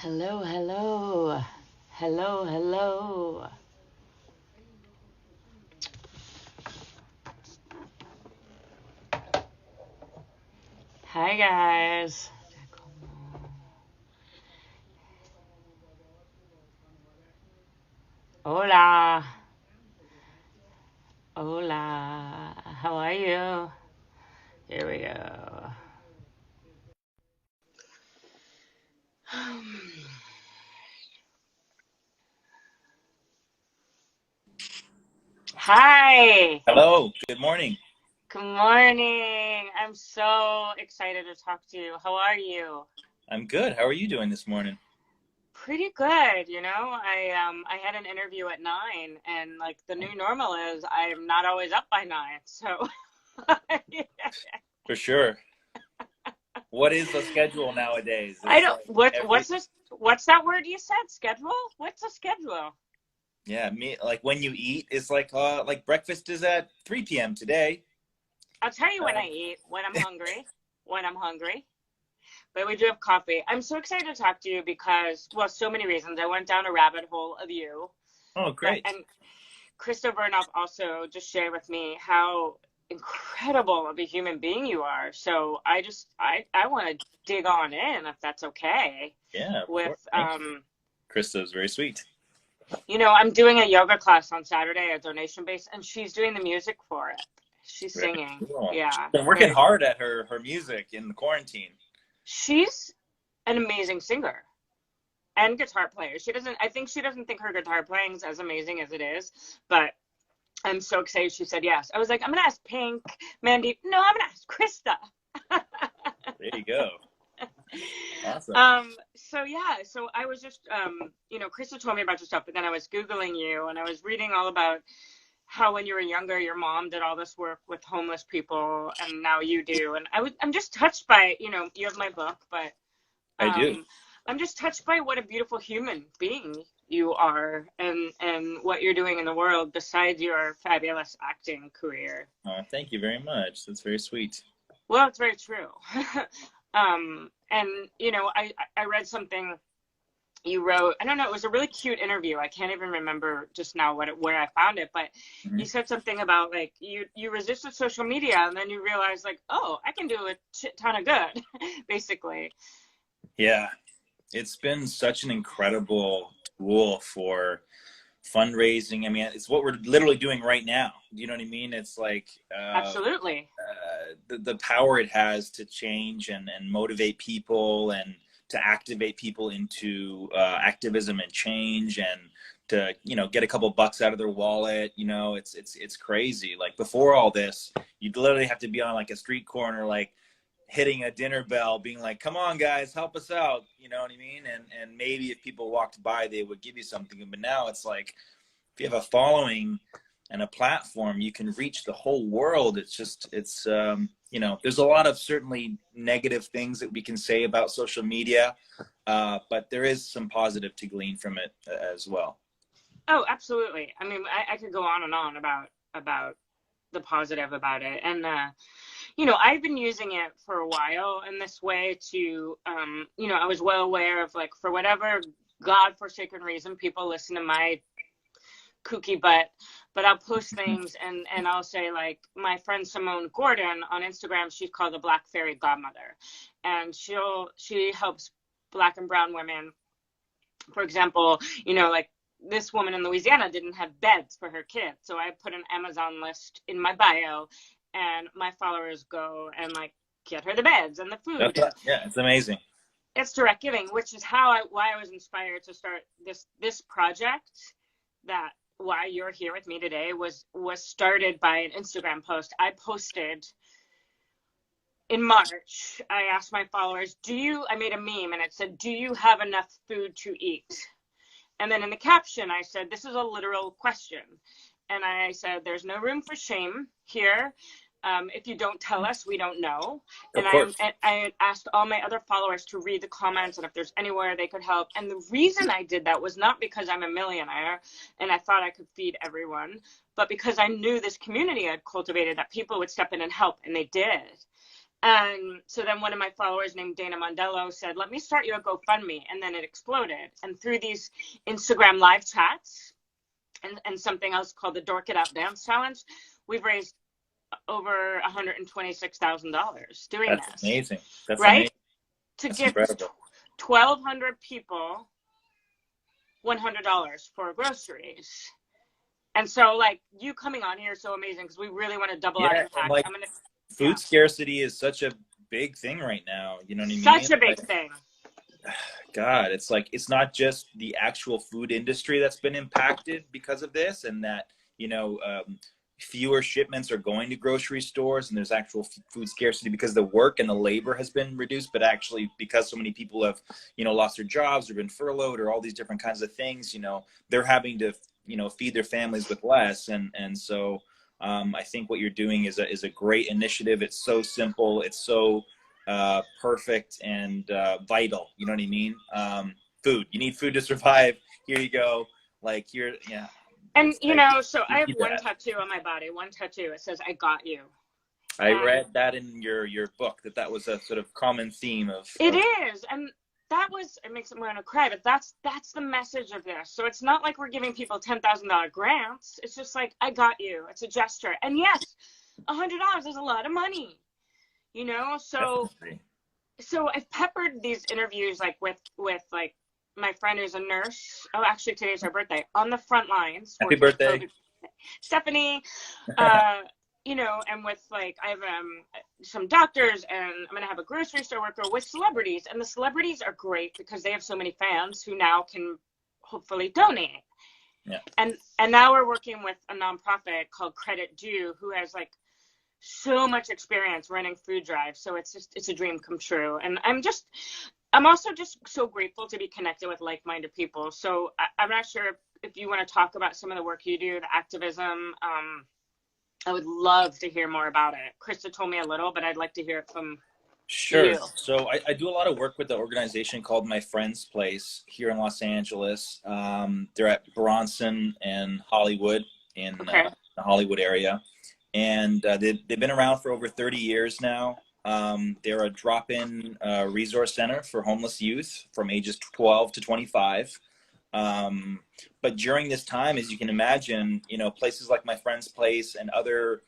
Hello, hello. Hello, hello. Hi, guys. Hola. Hola. How are you? Here we go. Hi. Hello, good morning. Good morning. I'm so excited to talk to you. How are you? I'm good. How are you doing this morning? Pretty good, you know. I had an interview at 9 and like the new normal is I'm not always up by 9. So For sure. What is the schedule nowadays? I It's don't like what's this what's that word you said? Schedule? What's a schedule? yeah, me like when you eat, it's like breakfast is at 3 p.m. today. I'll tell you when Uh, I eat, when I'm hungry, when I'm hungry. But we do have coffee. I'm so excited to talk to you because, well, so many reasons. I went down a rabbit hole of you, oh, but great. and Krista Vernoff also just shared with me how incredible of a human being you are. So I want to dig on in if that's okay. Yeah, of With course. Thank you. Krista is very sweet. I'm doing a yoga class on Saturday, a donation base, and she's doing the music for it. She's Very singing. cool. She's Yeah, been working very. hard at her music in the quarantine. She's an amazing singer and guitar player. I think she doesn't think her guitar playing is as amazing as it is, but I'm so excited she said yes. I was like, I'm gonna ask Pink, Mandy. No, I'm gonna ask Krista. There you go. Awesome. So yeah, so I was just, Krista told me about your stuff, but then I was Googling you and I was reading all about how when you were younger, your mom did all this work with homeless people and now you do. And I'm just touched by, you have my book, but I do. um, I'm just touched by what a beautiful human being you are and what you're doing in the world besides your fabulous acting career. Thank you very much. That's very sweet. Well, it's very true. And I read something you wrote. I don't know. It was a really cute interview. I can't even remember just now where I found it, but Mhm. you said something about like you resisted social media and then you realized like, oh, I can do a ton of good, basically. Yeah, it's been such an incredible tool for fundraising. I mean, it's what we're literally doing right now. You know what I mean? It's like Absolutely. the power it has to change and motivate people and to activate people into activism and change and to get a couple bucks out of their wallet. It's crazy. Like before all this, you'd literally have to be on like a street corner, like hitting a dinner bell, being like, "Come on, guys, help us out." You know what I mean? And maybe if people walked by, they would give you something. But now it's like if you have a following and a platform, you can reach the whole world. It's there's a lot of certainly negative things that we can say about social media, but there is some positive to glean from it as well. Oh, absolutely. I mean, I could go on and on about the positive about it. And I've been using it for a while in this way to, I was well aware of like for whatever God-forsaken reason, people listen to my kooky but I'll post things and I'll say like my friend Simone Gordon on Instagram, she's called the Black Fairy Godmother, and she helps Black and brown women. For example, like this woman in Louisiana didn't have beds for her kids, so I put an Amazon list in my bio, and my followers go and like get her the beds and the food, and Yeah, it's amazing. it's direct giving, which is why I was inspired to start this project. That why you're here with me today was started by an Instagram post I posted in March. I asked my followers, I made a meme and it said, do you have enough food to eat? And then in the caption, I said, this is a literal question. And I said, there's no room for shame here. If you don't tell us, we don't know. Of And course. I asked all my other followers to read the comments and if there's anywhere they could help. And the reason I did that was not because I'm a millionaire and I thought I could feed everyone, but because I knew this community I'd cultivated that people would step in and help, and they did. And so then one of my followers named Dana Mondello said, let me start you a GoFundMe. And then it exploded. And through these Instagram live chats and something else called the Dork It Out Dance Challenge, we've raised over $126,000 doing That's this. amazing. That's right? amazing. To That's give incredible. 1,200 people $100 for groceries. And so, like, you coming on here is so amazing because we really want to double our impact. Like, food scarcity is such a big thing right now. You know what I mean? Such a big thing. God, it's like, it's not just the actual food industry that's been impacted because of this, and that, you know, fewer shipments are going to grocery stores, and there's actual food scarcity because the work and the labor has been reduced, but actually because so many people have, you know, lost their jobs or been furloughed or all these different kinds of things, you know, they're having to, you know, feed their families with less. And so I think what you're doing is a great initiative. It's so simple. It's so perfect and vital. You know what I mean? Food. You need food to survive. Here you go. Like, you're, yeah. And, you know, so I have one tattoo on my body, one tattoo. It says, I got you. I read that in your book, that was a sort of common theme of. It is. And that was, it makes me want to cry, but that's the message of this. So it's not like we're giving people $10,000 grants. It's just like, I got you. It's a gesture. And yes, $100 is a lot of money, you know? So, Definitely. So I've peppered these interviews, like, with like, my friend who's a nurse. Oh, actually, today's her birthday. On the front lines. Happy birthday, Stephanie. You know, and with, like, I have some doctors, and I'm going to have a grocery store worker with celebrities. And the celebrities are great because they have so many fans who now can hopefully donate. Yeah. And now we're working with a nonprofit called Credit Due, who has, like, so much experience running food drives. So it's a dream come true. And I'm also just so grateful to be connected with like-minded people. So I'm not sure if you want to talk about some of the work you do, the activism. I would love to hear more about it. Krista told me a little, but I'd like to hear it from you. So I do a lot of work with the organization called My Friend's Place here in Los Angeles. They're at Bronson and Hollywood in the Hollywood area. And they've been around for over 30 years now. They're a drop-in resource center for homeless youth from ages 12 to 25. But during this time, as you can imagine, you know, places like My Friend's Place and other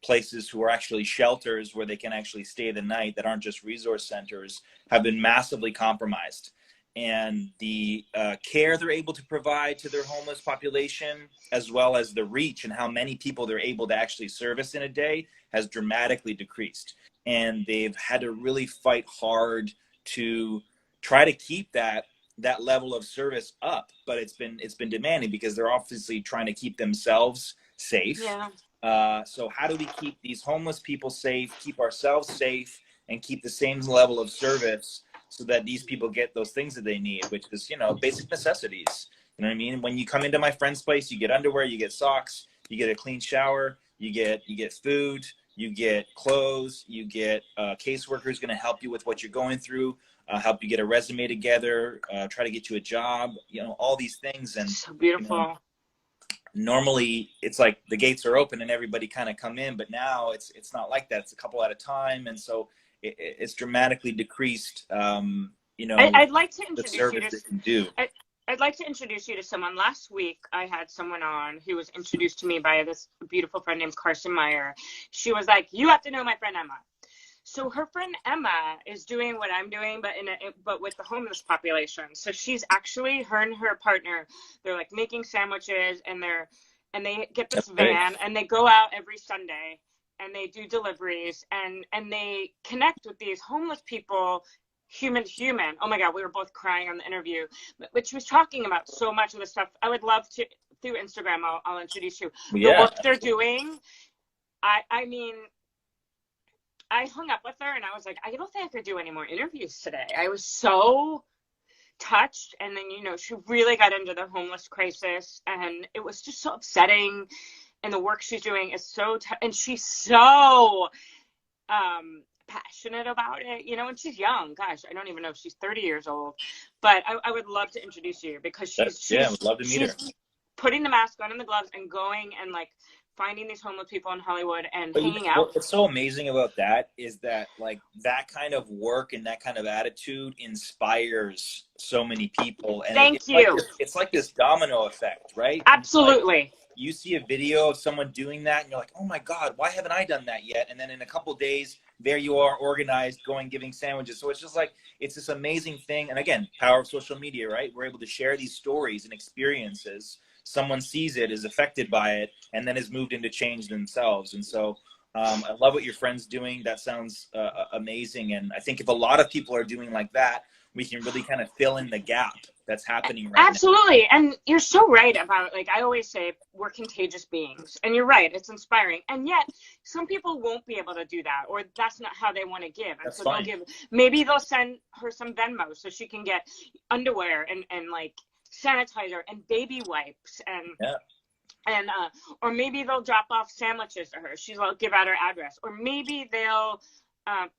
places who are actually shelters where they can actually stay the night that aren't just resource centers have been massively compromised. And the care they're able to provide to their homeless population, as well as the reach and how many people they're able to actually service in a day, has dramatically decreased. And they've had to really fight hard to try to keep that level of service up, but it's been demanding because they're obviously trying to keep themselves safe. Yeah. So how do we keep these homeless people safe, keep ourselves safe, and keep the same level of service so that these people get those things that they need, which is, you know, basic necessities. You know what I mean? When you come into My Friend's Place, you get underwear, you get socks, you get a clean shower, you get food, you get clothes, you get a caseworker who's going to help you with what you're going through, help you get a resume together, try to get you a job, you know, all these things. And so beautiful. You know, normally it's like the gates are open and everybody kind of come in, but now it's not like that. It's a couple at a time. And so it's dramatically decreased, you know, I'd like to the introduce service you to, they can do. I'd like to introduce you to someone. Last week, I had someone on who was introduced to me by this beautiful friend named Carson Meyer. She was like, you have to know my friend Emma. So her friend Emma is doing what I'm doing, but with the homeless population. So she's actually, her and her partner, they're like making sandwiches, and they get this van, and they go out every Sunday, and they do deliveries, and they connect with these homeless people, human to human. Oh my God, we were both crying on the interview. But she was talking about so much of the stuff. I would love to, through Instagram, I'll introduce you. Yeah. The work they're doing, I mean, I hung up with her and I was like, I don't think I could do any more interviews today. I was so touched. And then, you know, she really got into the homeless crisis, and it was just so upsetting. And the work she's doing is so, and she's so passionate about it, you know, and she's young. Gosh, I don't even know if she's 30 years old, but I would love to introduce you because she's I would love to meet her. Putting the mask on and the gloves and going and like finding these homeless people in Hollywood and But hanging out. what's so amazing about that is that like that kind of work and that kind of attitude inspires so many people, and Thank you. It's like this domino effect, right? And like Absolutely. you see a video of someone doing that, and you're like, oh my God, why haven't I done that yet? And then in a couple of days, there you are, organized, going giving sandwiches. So it's just like it's this amazing thing. And again, power of social media, right? We're able to share these stories and experiences. Someone sees it, is affected by it, and then is moved into change themselves. And so I love what your friend's doing. That sounds amazing. And I think if a lot of people are doing like that, we can really kind of fill in the gap that's happening right Absolutely. And you're so right about, like, I always say we're contagious beings. And you're right. It's inspiring. And yet some people won't be able to do that, or that's not how they want to give. And That's so fine. they'll give, maybe they'll send her some Venmo so she can get underwear and like sanitizer and baby wipes and or maybe they'll drop off sandwiches to her. She'll give out her address, or maybe they'll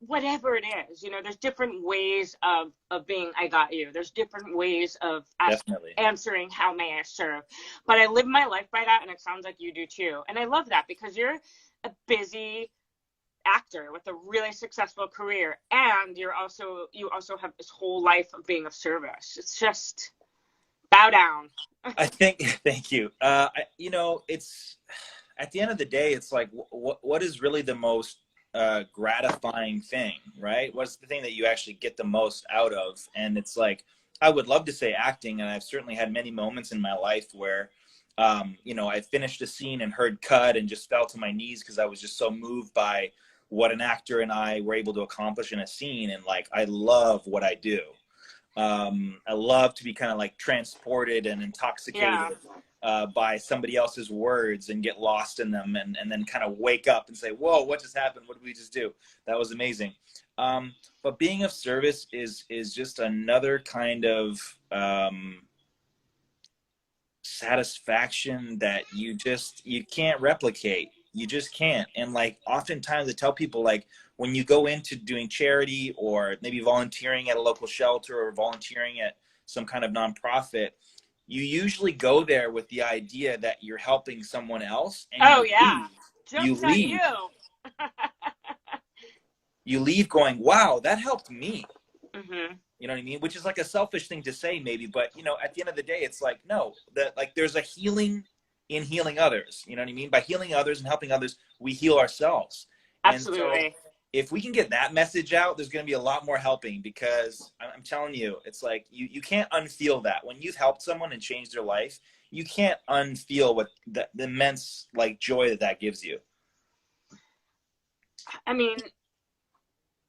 whatever it is, you know, there's different ways of being I got you. There's different ways of answering how may I serve. But I live my life by that, and it sounds like you do too. And I love that because you're a busy actor with a really successful career, and you also have this whole life of being of service. It's just bow down. I think, thank you. You know, it's at the end of the day, it's like, what is really the most gratifying thing, right? What's the thing that you actually get the most out of? And it's like, I would love to say acting, and I've certainly had many moments in my life where, you know, I finished a scene and heard cut and just fell to my knees because I was just so moved by what an actor and I were able to accomplish in a scene. And like, I love what I do. I love to be kind of like transported and intoxicated by somebody else's words and get lost in them, and then kind of wake up and say, whoa, what just happened? What did we just do? That was amazing. But being of service is just another kind of satisfaction that you can't replicate. You just can't. And like oftentimes I tell people, like, when you go into doing charity or maybe volunteering at a local shelter or volunteering at some kind of nonprofit, you usually go there with the idea that you're helping someone else. And you leave. You leave going, wow, that helped me. Mm-hmm. You know what I mean? Which is like a selfish thing to say maybe, but you know, at the end of the day, it's like, no, that like there's a healing in healing others. You know what I mean? By healing others and helping others, we heal ourselves. Absolutely. And so if we can get that message out, there's going to be a lot more helping, because I'm telling you, it's like you can't unfeel that. When you've helped someone and changed their life, you can't unfeel what the immense like joy that gives you. I mean,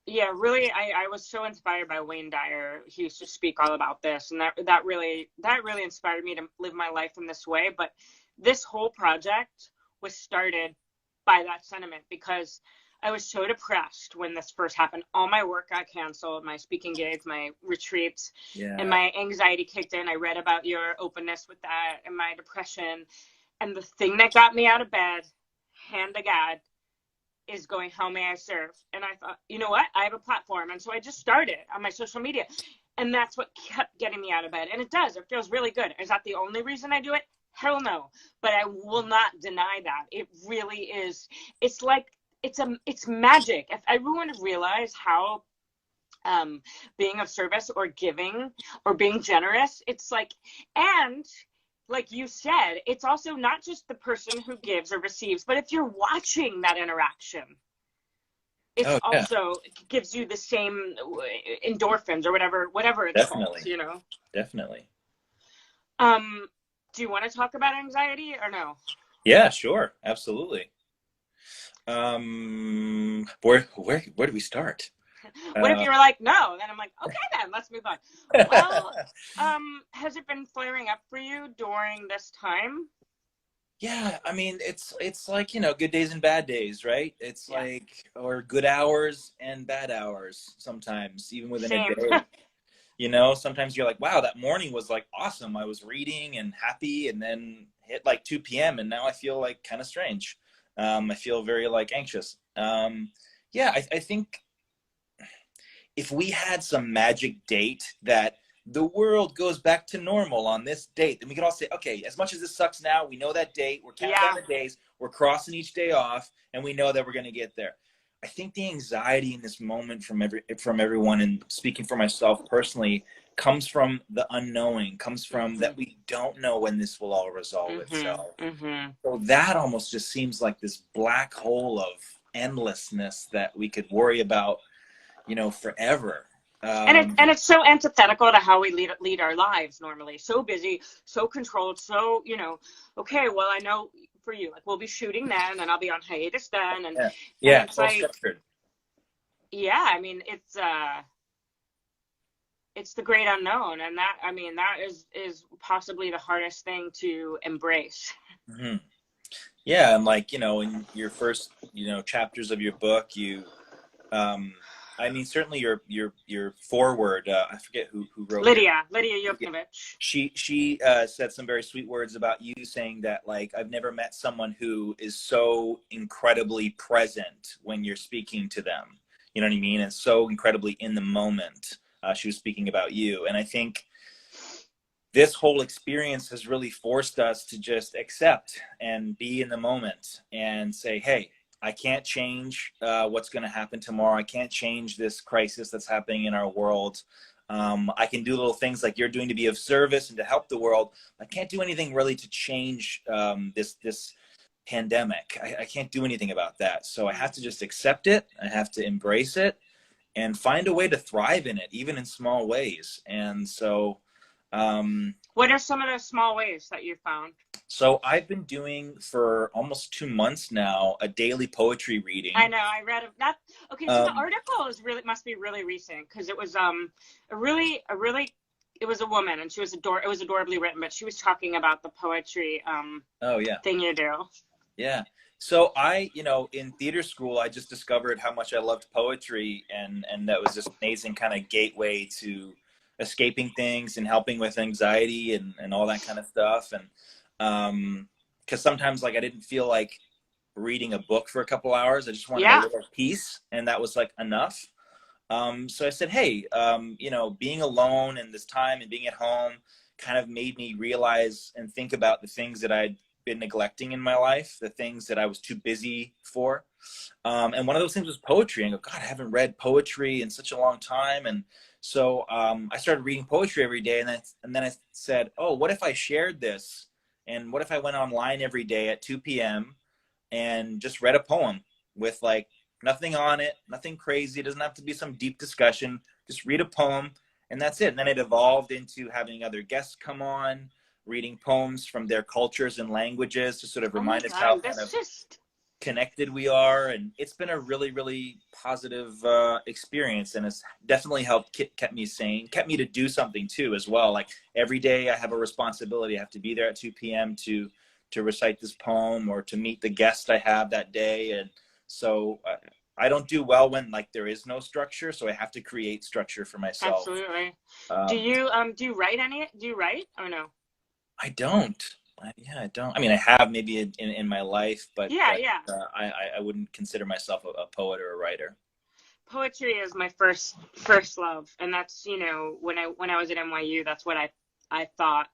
yeah, really, I was so inspired by Wayne Dyer. He used to speak all about this, and that really inspired me to live my life in this way. But this whole project was started by that sentiment, because I was so depressed when this first happened. All my work got canceled, my speaking gigs, my retreats, and my anxiety kicked in. I read about your openness with that and my depression. And the thing that got me out of bed, hand to God, is going, how may I serve? And I thought, you know what? I have a platform. And so I just started on my social media. And that's what kept getting me out of bed. And it does. It feels really good. Is that the only reason I do it? Hell no. But I will not deny that. It really is. It's like, it's magic. If everyone realized how being of service or giving or being generous, it's like, and like you said, it's also not just the person who gives or receives, but if you're watching that interaction, it also gives you the same endorphins or whatever it's called, you know? Definitely. Do you want to talk about anxiety or no? Yeah, sure. Absolutely. Where do we start? What if you were like, no? Then I'm like, okay, then let's move on. Well, has it been flaring up for you during this time? Yeah, I mean, it's like, you know, good days and bad days, right? It's like, or good hours and bad hours sometimes, even within a day. You know, sometimes you're like, wow, that morning was like awesome. I was reading and happy, and then hit like 2 p.m. and now I feel like kind of strange. I feel very like anxious. I think if we had some magic date that the world goes back to normal on this date, then we could all say, okay, as much as this sucks now, we know that date, we're counting down the days, We're crossing each day off, and we know that we're going to get there. I think the anxiety in this moment from everyone, and speaking for myself personally, comes from the unknowing, comes from that we don't know when this will all resolve itself. So that almost just seems like this black hole of endlessness that we could worry about, forever. And it's so antithetical to how we lead our lives normally. So busy, so controlled, so, okay, well, I know for you, like, we'll be shooting then, and then I'll be on hiatus then. And it's all like, structured. Yeah, I mean, it's the great unknown. And that is possibly the hardest thing to embrace. Mm-hmm. Yeah. And like, in your first, chapters of your book, certainly your foreword, I forget who wrote it. Lydia Yoknovich. She said some very sweet words about you, saying that, like, I've never met someone who is so incredibly present when you're speaking to them. You know what I mean? And so incredibly in the moment. She was speaking about you. And I think this whole experience has really forced us to just accept and be in the moment and say, hey, I can't change what's going to happen tomorrow. I can't change this crisis that's happening in our world. I can do little things like you're doing to be of service and to help the world. I can't do anything really to change this pandemic. I can't do anything about that. So I have to just accept it. I have to embrace it and find a way to thrive in it, even in small ways. And so what are some of those small ways that you found? So I've been doing for almost 2 months now a daily poetry reading. I know, I read that. Okay, so the article must be really recent, because it was it was a woman, and it was adorably written, but she was talking about the poetry thing you do. Yeah. So I, in theater school, I just discovered how much I loved poetry, and that was this amazing kind of gateway to escaping things and helping with anxiety and all that kind of stuff. And because sometimes, like, I didn't feel like reading a book for a couple hours. I just wanted a little peace, and that was like enough. So I said, hey, being alone and this time and being at home kind of made me realize and think about the things that I'd been neglecting in my life, the things that I was too busy for. And one of those things was poetry. And I go, God, I haven't read poetry in such a long time. And so I started reading poetry every day. And then I said, oh, what if I shared this? And what if I went online every day at 2 p.m. and just read a poem with, like, nothing on it, nothing crazy. It doesn't have to be some deep discussion. Just read a poem, and that's it. And then it evolved into having other guests come on, reading poems from their cultures and languages to sort of remind us how kind of connected we are. And it's been a really, really positive experience, and it's definitely helped kept me sane, kept me to do something too as well. Like, every day I have a responsibility. I have to be there at 2 p.m. to recite this poem or to meet the guest I have that day. And so I don't do well when, like, there is no structure, so I have to create structure for myself. Absolutely. Do you write or no? I don't. I don't. I mean, I have maybe in my life, but I wouldn't consider myself a poet or a writer. Poetry is my first love, and that's, when I was at NYU, that's what I thought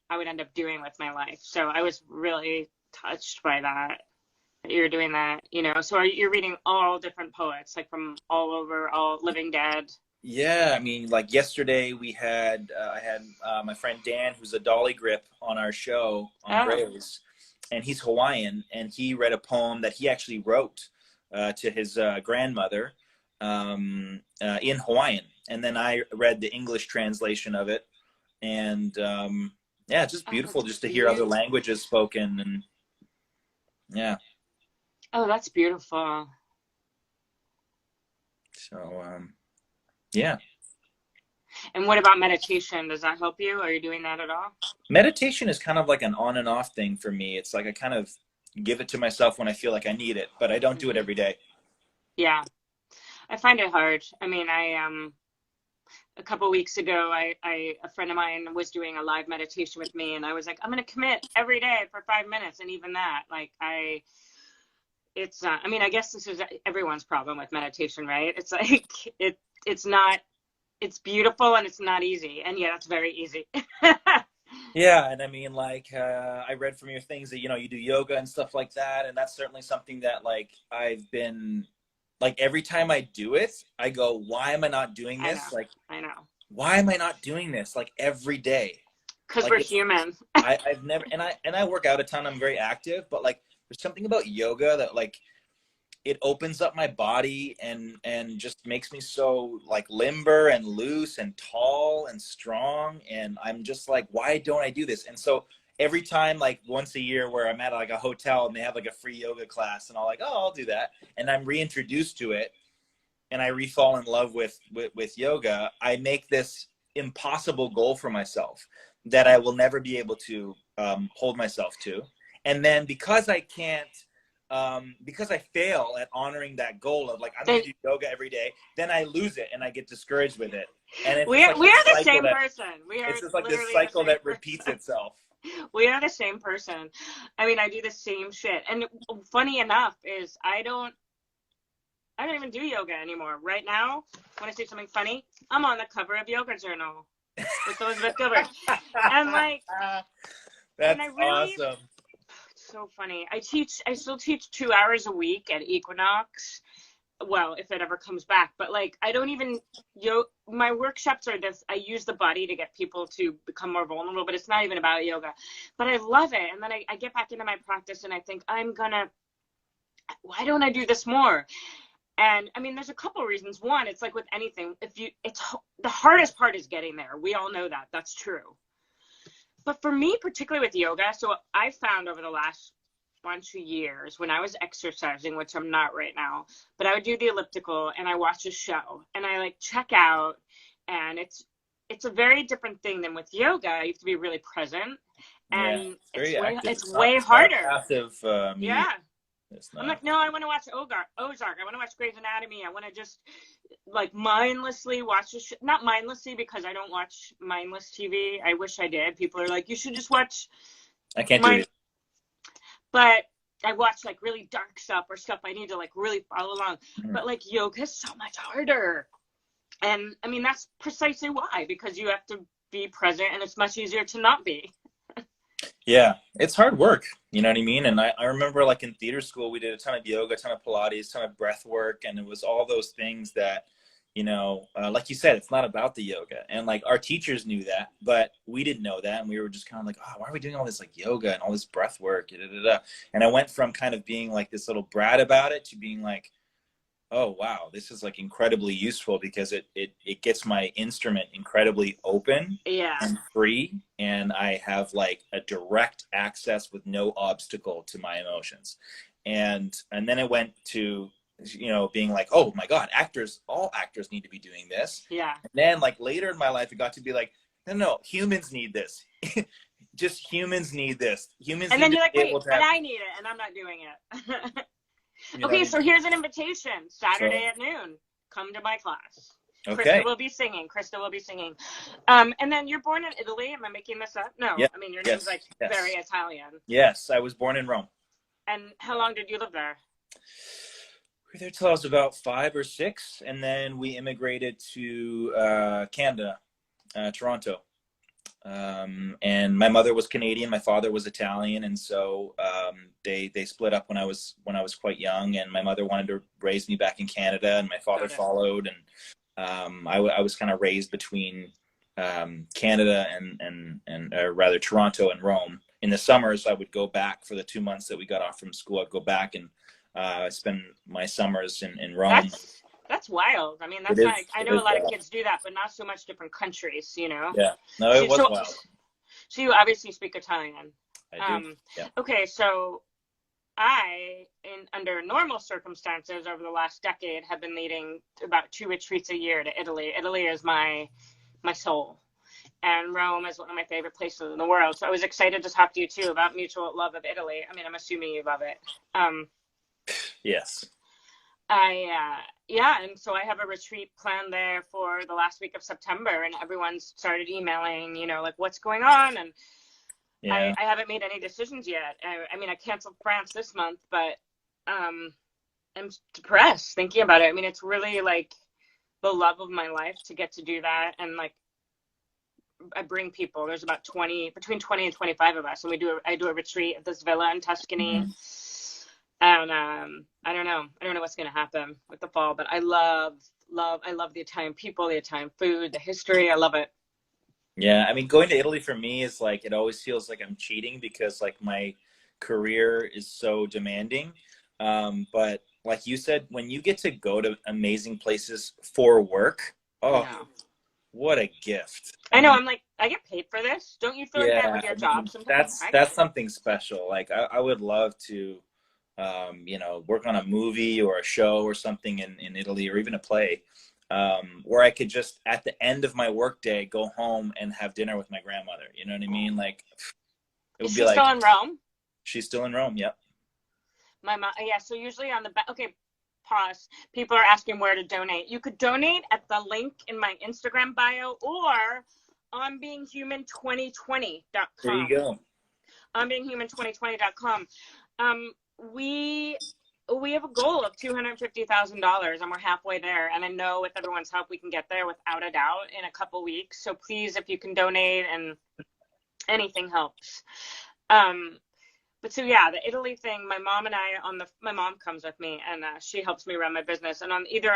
I would end up doing with my life. So I was really touched by that you're doing that. So you're reading all different poets, like from all over, all living, dead? Yeah, I mean, like yesterday I had my friend Dan, who's a dolly grip on our show on Grays, and he's Hawaiian, and he read a poem that he actually wrote to his grandmother in Hawaiian, and then I read the English translation of it, and it's just beautiful just to hear other languages spoken, and yeah. Oh, that's beautiful. So yeah. And what about meditation? Does that help you? Are you doing that at all? Meditation is kind of like an on and off thing for me. It's like I kind of give it to myself when I feel like I need it, but I don't do it every day. Yeah. I find it hard. I mean, a couple of weeks ago, a friend of mine was doing a live meditation with me, and I was like, I'm going to commit every day for 5 minutes. And even that, like, I guess this is everyone's problem with meditation, right? It's like, it's beautiful and it's not easy. And yeah, it's very easy. Yeah, and I mean, like, I read from your things that, you do yoga and stuff like that, and that's certainly something that, like, I've been, like, every time I do it, I go, why am I not doing I know. this? Like, I know. why am I not doing this, like, every day? Because Like, we're human. I've never, and I work out a ton, I'm very active, but, like, there's something about yoga that, like, it opens up my body and just makes me so like limber and loose and tall and strong, and I'm just like, why don't I do this? And so every time, like once a year, where I'm at like a hotel and they have like a free yoga class, and I'm like, oh, I'll do that, and I'm reintroduced to it, and I re-fall in love with yoga, I make this impossible goal for myself that I will never be able to hold myself to. And then because I fail at honoring that goal of like, I'm going Then to do yoga every day, then I lose it and I get discouraged with it. And it's we just are, like we this are the cycle same that person. We are it's just like this literally the cycle same that repeats person. itself. We are the same person. I mean, I do the same shit. And funny enough is I don't even do yoga anymore. Right now, when I say something funny, I'm on the cover of Yoga Journal with Elizabeth Gilbert. And like, and That's I really, awesome. it's so funny. I still teach 2 hours a week at Equinox. Well, if it ever comes back, but like, I don't even, my workshops are this, I use the body to get people to become more vulnerable, but it's not even about yoga, but I love it. And then I get back into my practice and I think why don't I do this more? And I mean, there's a couple of reasons. One, it's like with anything, it's the hardest part is getting there. We all know that. That's true. But for me, particularly with yoga, so I found over the last bunch of years when I was exercising, which I'm not right now, but I would do the elliptical and I watch a show and I like check out, and it's a very different thing than with yoga. You have to be really present, Yeah, and it's very active. it's way It's not a harder. passive medium. Yeah. It's I'm not. like, no, I want to watch Ozark. I want to watch Grey's Anatomy. I want to just like mindlessly watch not mindlessly, because I don't watch mindless TV. I wish I did. People are like, you should just watch I can't do mind, it. but I watch like really dark stuff or stuff I need to like really follow along. Mhm. But like yoga is so much harder. And I mean, that's precisely why, because you have to be present and it's much easier to not be. Yeah, it's hard work. You know what I mean? And I remember like in theater school, we did a ton of yoga, a ton of Pilates, a ton of breath work. And it was all those things that, like you said, it's not about the yoga. And like our teachers knew that, but we didn't know that. And we were just kind of like, oh, why are we doing all this like yoga and all this breath work? Da, da, da. And I went from kind of being like this little brat about it to being like, oh wow, this is like incredibly useful because it gets my instrument incredibly open Yeah. and free, and I have like a direct access with no obstacle to my emotions. And then it went to being like, oh my god, all actors need to be doing this. Yeah. And then like later in my life it got to be like, no, humans need this. Just humans need this. Humans And need then to you're like, be wait, able to but have, I need it and I'm not doing it. you know what Okay, I mean? so here's an invitation. So Saturday at noon. Come to my class. Krista okay. will be singing. Krista will be singing. And then you're born in Italy. Am I making this up? No. Yeah. I mean, your name's Yes. like very Yes. Italian. Yes. I was born in Rome. And how long did you live there? We were there till I was about 5 or 6, and then we immigrated to Canada, Toronto. And my mother was Canadian, my father was Italian, and so they split up when I was quite young. And my mother wanted to raise me back in Canada, and my father Got it. followed. And I was kind of raised between Canada and rather Toronto and Rome. In the summers, I would go back for the 2 months that we got off from school. I'd go back and spend my summers in Rome. That's wild. I mean, It that's not. is. I It know a is lot of wild. kids do that, but not so much different countries. Yeah. No, it So, was so, wild. so you obviously speak Italian. I do. Yeah. Okay, so under normal circumstances over the last decade, have been leading about 2 retreats a year to Italy. Italy is my soul, and Rome is one of my favorite places in the world. So I was excited to talk to you too about mutual love of Italy. I mean, I'm assuming you love it. Yes. Yeah, and so I have a retreat planned there for the last week of September, and everyone's started emailing, like what's going on, and Yeah. I haven't made any decisions yet. I mean, I canceled France this month, but I'm depressed thinking about it. I mean, it's really like the love of my life to get to do that, and like I bring people. There's about between 20 and 25 of us, and I do a retreat at this villa in Tuscany. Mhm. And I don't know what's going to happen with the fall, but I love the Italian people, the Italian food, the history. I love it. Yeah, I mean, going to Italy for me is like it always feels like I'm cheating because like my career is so demanding. But like you said, when you get to go to amazing places for work, I oh, know. what a gift. I I know. mean, I'm like, I get paid for this. Don't you feel like that yeah, with your I job mean, sometimes? that's I get that's something special. Like I would love to work on a movie or a show or something in Italy or even a play, where I could just at the end of my workday go home and have dinner with my grandmother. You know what I mean? Like it Is would be she still like in Rome? she's still in Rome. Yep. My mom, yeah. So usually on the back, okay, pause. People are asking where to donate. You could donate at the link in my Instagram bio or on There you beinghuman2020.com. go. On beinghuman2020.com. Um, we we have a goal of $250,000 and we're halfway there. And I know with everyone's help, we can get there without a doubt in a couple weeks. So please, if you can donate, and anything helps. But so yeah, the Italy thing, my mom and I my mom comes with me and she helps me run my business. And on either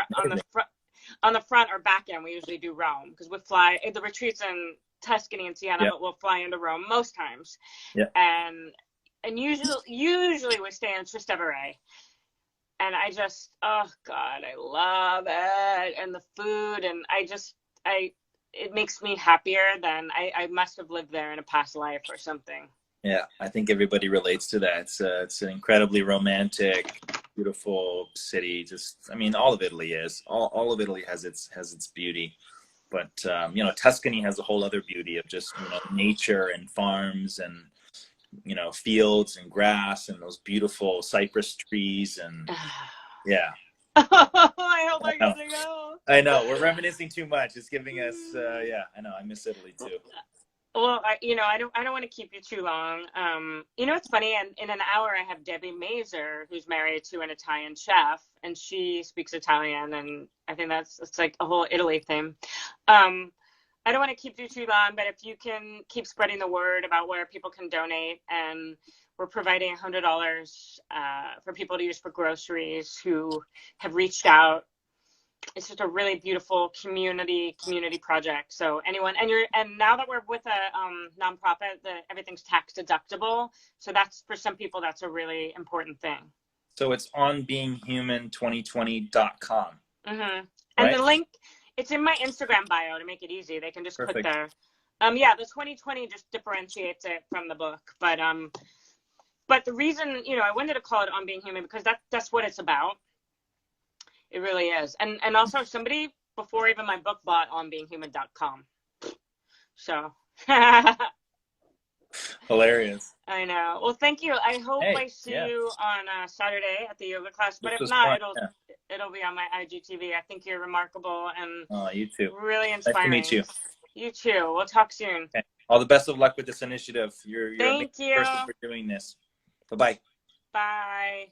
on the front or back end, we usually do Rome because we fly the retreats in Tuscany and Siena, Yep. but we'll fly into Rome most times. Yep. And usually we stay in Trastevere. And I just, oh God, I love it. And the food, and it makes me happier than I must have lived there in a past life or something. Yeah, I think everybody relates to that. It's an incredibly romantic, beautiful city. Just, I mean, all of Italy is. All of Italy has its beauty. But Tuscany has a whole other beauty of just, nature and farms and, fields and grass and those beautiful cypress trees and yeah. I hope I I know. get to go. I know. We're reminiscing too much. It's giving us yeah, I know. I miss Italy too. Well, I don't want to keep you too long. It's funny. And in an hour, I have Debbie Mazur, who's married to an Italian chef, and she speaks Italian, and I think it's like a whole Italy thing. I don't want to keep you too long, but if you can keep spreading the word about where people can donate, and we're providing $100 for people to use for groceries who have reached out. It's just a really beautiful community project. So anyone, and now that we're with a nonprofit, everything's tax deductible. So that's, for some people, that's a really important thing. So it's on beinghuman2020.com. Mm-hmm. Right? And the link, it's in my Instagram bio to make it easy. They can just Perfect. click there. Yeah, the 2020 just differentiates it from the book. But the reason, I wanted to call it On Being Human because that's what it's about. It really is. And also somebody before even my book bought onbeinghuman.com. So. Hilarious. I know. Well, thank you. I hope I see you on Saturday at the yoga class, but if not, it'll be on my IGTV. I think you're remarkable and you too. Really inspiring. Nice to meet you. You too. We'll talk soon. Okay. All the best of luck with this initiative. You're a Thank you. person for doing this. Bye-bye. Bye.